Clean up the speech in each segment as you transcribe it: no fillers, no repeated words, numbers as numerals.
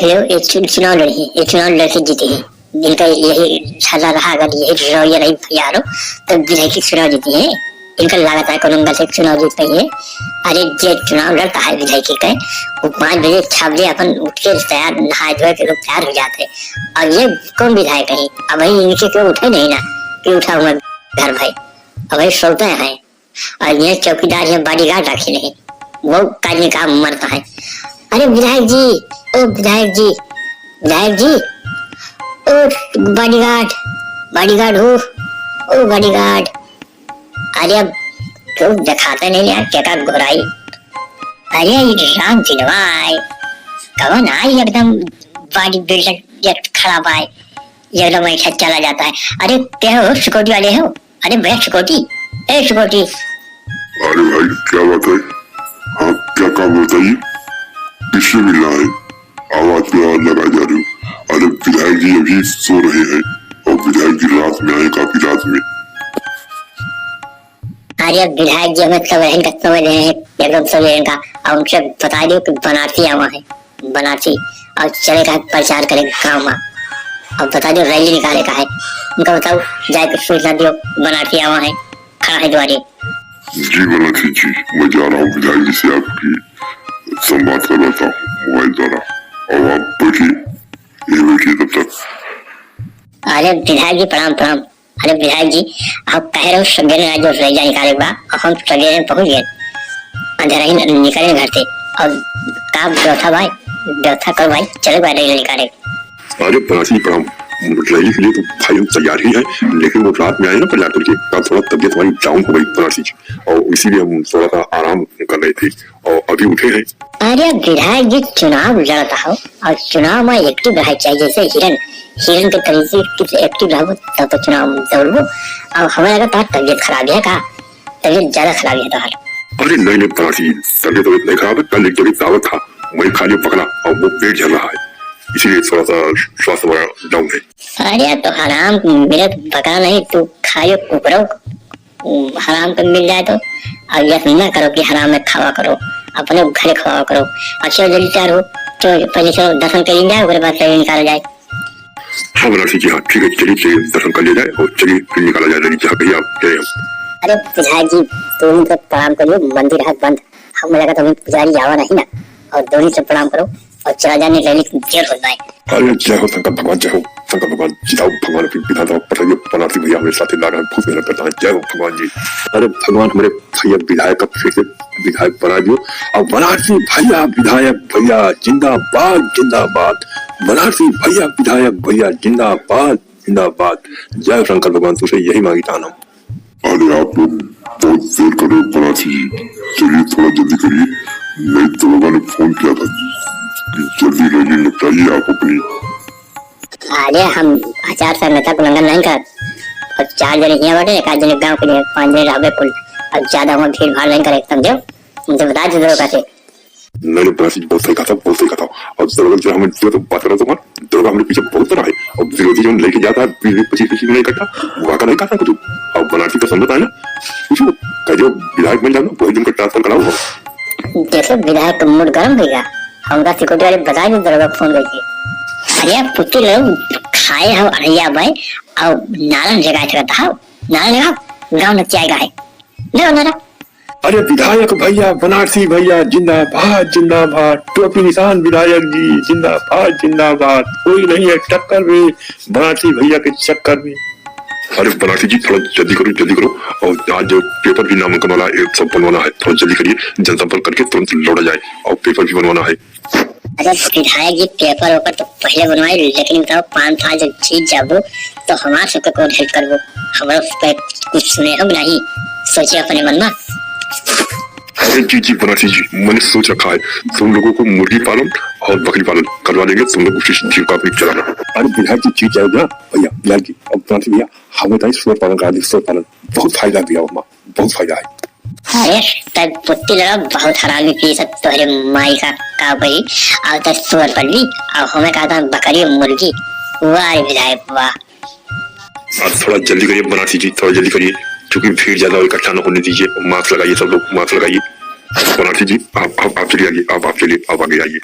ये चुनाव लड़ी है, ये चुनाव लड़के जीते हैं, जिनका यही छाला रहा, अगर यही रवैया रही यारो तो विधायक चुनाव जीती है। इनका लगातार कोलंगा से चुनाव जीत रही है। अरे ये चुनाव लड़ता है विधायक का, वो 5 बजे छावले अपन उठ के तैयार नहाए धोए के तैयार हो जाते। और ये कौन विधायक है? अब भाई इनके क्यों उठे नहीं ना कि उठा हुआ घर भाई, अब भाई सोते हैं। और ये चौकीदार है, बॉडीगार्ड रखे नहीं, वो काजने का मरता है। अरे विधायक जी, ओ विधायक जी, विधायक जी, ओ बॉडीगार्ड हो, ओ बॉडीगार्ड। अरे अब क्यों दिखाते नहीं यार, क्या घोराई। अरे राम चिनवाई कौन आई, एकदम बॉडी बिल्डर खड़ा पाए, एकदम ऐसा चला जाता है। अरे क्या हो, सिक्योरिटी वाले हो? अरे भैया सिक्योरिटी, ए सिक्योरिटी। अरे भाई क्या बात है, आप क्या काम बताइए, किससे मिलना है? आवाज पे आवाज लगाए जा रहे हो। अरे विधायक जी अभी सो रहे हैं और विधायक जी रात में आए, काफी रात में। अरे विधायक जी हमें समझ रहे हैं एकदम सवेरे का, और उनसे बता दो कि बनारसी आवा है, बनारसी और चलेगा प्रचार करेगा गाँव में, और बता दो रैली निकाले का है। उनका बताओ जाकर सूचना दियो, बनारसी आवा है, खड़ा है द्वारे। जी बनारसी जी, मैं जा रहा हूँ विधायक जी से आपकी संवाद करवाता हूँ मोबाइल द्वारा, और आप बैठिए, ये बैठिए तब तक। अरे विधायक जी प्रणाम प्रणाम। अरे विधायक जी आप कह रहे हो सवेरे आज रैली निकाले बा, और हम सवेरे पहुंच गए, अंधेरा ही निकले घर से, और का व्यवस्था भाई, व्यवस्था करो भाई, चलो भाई रैली निकाले। अरे बनारसी प्रणाम, रैली के लिए तो भाई हम तैयार ही हैं, लेकिन वो रात में आए ना प्रचार करके, तब थोड़ा तबियत हमारी डाउन हो गई बनारसी जी, और इसीलिए हम थोड़ा सा आराम कर रहे थे और अभी उठे हैं। अरे विधायक जी चुनाव लड़ता हो, और चुनाव में एक्टिव रह चाहिए, जैसे हिरन के तरीके से एक्टिव रहो तब तो चुनाव दौड़ो। और हमें लगा था तबियत खराब है, का तबियत ज्यादा खराब है तो? अरे नहीं बनारसी, तबियत नहीं खराब है, कल एक जगह दावत था, वही खाली पकड़ा और वो पेट जल रहा है, इसीलिए थोड़ा सा स्वास्थ्य हमारा डाउन है। अरे तो हराम मेरे पकड़ा नहीं, तू खाओ कुकरो, हराम को मिल जाए तो। अब यह ना करो कि हराम में खावा करो, अपने घर खावा करो। अच्छा जल्दी तैयार हो तो पहले चलो दर्शन कर जाए, उसके बाद रैली निकाला जाए। हाँ बनारसी जी, हाँ ठीक है, चलिए दर्शन कर लिया जाए और चलिए फिर निकाला जाए रैली, जहाँ कहीं आप गए हम। अरे विधायक जी दोनों से प्रणाम करिए, मंदिर है बंद, हमें लगा तो पुजारी जावा नहीं ना, और दोनों से प्रणाम करो और चला जाने रैली देर हो जाए। अरे जय हो शंकर भगवान, जय हो शंकर भगवान, जिताओ भगवान अपनी विधाता पठाइए, बनारसी भैया हमारे साथ लगा है, बहुत मेहनत करता है, जय हो भगवान जी। अरे भगवान हमारे भैया विधायक का फिर से विधायक बना दियो, और बनारसी भैया विधायक भैया जिंदाबाद जिंदाबाद, बनारसी भैया विधायक भैया जिंदाबाद जिंदाबाद, जय शंकर भगवान, तुझसे यही मांगी तान हम। अरे आप लोग बहुत देर कर रहे हो बनारसी जी, चलिए थोड़ा जल्दी करिए, नहीं तो लोगों ने फोन किया था जल्दी रैली निपटाइए आप अपनी। अरे हम आचार संहिता का उल्लंघन नहीं कर, और 4 जने यहाँ बैठे, 1 जने गाँव के लिए, 5 जने रहे कुल, और ज्यादा वहाँ भीड़ भाड़ नहीं करे, समझो, मुझे बता दो कैसे। मैंने बनारसी जी बहुत सही कहा था, बहुत सही कहा था, और जरूरत हमें तो बात करो तुम्हारा दरोगा हमारे पीछे बहुत तरह है, और विरोधी जो लेके जाता है 20-25 नहीं इकट्ठा, वहाँ का नहीं कहा कुछ, और बनारसी का समझता है ना, पूछो कह जो विधायक बन जाओ ना, वही दिन का ट्रांसफर कराओ। देखो विधायक का मूड गर्म हो गया, हमका सिक्योरिटी वाले बता दो दरोगा फोन करके। अरे पुत्ती लोग खाए हो अड़िया भाई, और नालन जगह चलता हो, नालन जगह गाँव नच जाएगा है, ले नारा। अरे विधायक भैया बनारसी भैया जिंदाबाद जिंदाबाद, टोपी निशान विधायक जी जिंदाबाद जिंदाबाद, कोई नहीं है टक्कर में बनारसी भैया के चक्कर में। अरे बनारसी जी थोड़ा जल्दी करो, और आज जो पेपर भी नामांकन वाला सब बनवाना है, थोड़ा जल्दी करिए, जनसंपर्क करके तुरंत लौटा जाए, और पेपर भी बनवाना है। अरे विधायक जी पेपर वेपर तो पहले बनवाए, लेकिन बताओ 5 साल जब जीत जाबो तो हमारे सबको कौन हेल्प करबो, हमारा कुछ सुने हम नहीं, सोचिए अपने मन में। अरे जी बनारसी जी, मैंने सोच रखा है, तुम लोगों को मुर्गी पालन और बकरी पालन करवा देंगे, तुम लोग उसी जीविका अपनी चलाना। अरे विधायक जी जीत जाएगा भैया, विधायक जी और बनारसी भैया हमें तो सूअर पालन करा दी, सूअर पालन बहुत फायदा भैया, बहुत फायदा है। अरे तब पुत्ती लगा बहुत हरामी पी सब तोहरे माई का भाई, और तब सूअर पर ली, और हमें कहा था बकरी मुर्गी, वाह विधायक वाह। थोड़ा जल्दी करिए बनारसी जी, थोड़ा जल्दी करिए, क्योंकि भीड़ ज्यादा इकट्ठा न होने दीजिए, मास्क लगाइए, सब लोग मास्क लगाइए। बनारसी जी आप चलिए आइए, आप चलिए, आप आगे आइए।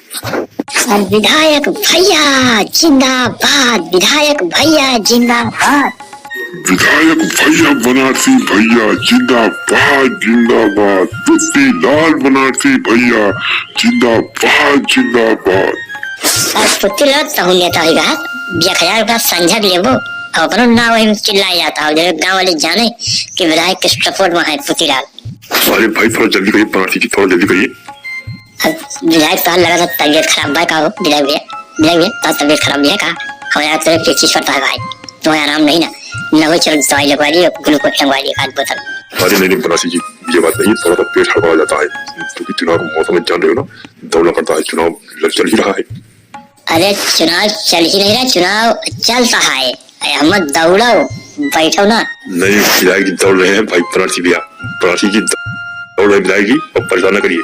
विधायक भैया जिंदाबाद, विधायक भैया जिंदाबाद। विधायक भैया बनारसी भैया जिंदाबाद जिंदाबाद, पुत्री लाल बनारसी भैया जिंदाबाद जिंदाबाद। पुत्री लाल तहु नेता होगा, बिया का संझक लेबो और अपनो नाम वही चिल्लाया जाता है, जब गांव वाले जाने कि विधायक के सपोर्ट में है पुत्री लाल। अरे भाई थोड़ा जल्दी करिए बनारसी जी, थोड़ा जल्दी करिए। विधायक तो लगा था तबियत खराब भाई का हो, विधायक भैया तो तबियत खराब भी है का हमारा तो पेचिश पड़ता है भाई, तुम्हें आराम नहीं ना, न हो चलो दवाई लगवा ली, ग्लूकोज लगवा ली आध बोतल। अरे नहीं बनारसी जी ये बात नहीं, थोड़ा सा पेट हड़बड़ा जाता है क्योंकि चुनाव का मौसम में जान रहे हो ना, दौड़ना पड़ता है, चुनाव चल ही रहा है। अरे चुनाव चल ही नहीं रहा, चुनाव चल रहा है, हम दौड़ो बैठो ना। नहीं विधायक जी दौड़ रहे हैं भाई बनारसी भैया, बनारसी जी दौड़ रहे विधायक जी, और परेशान न करिए।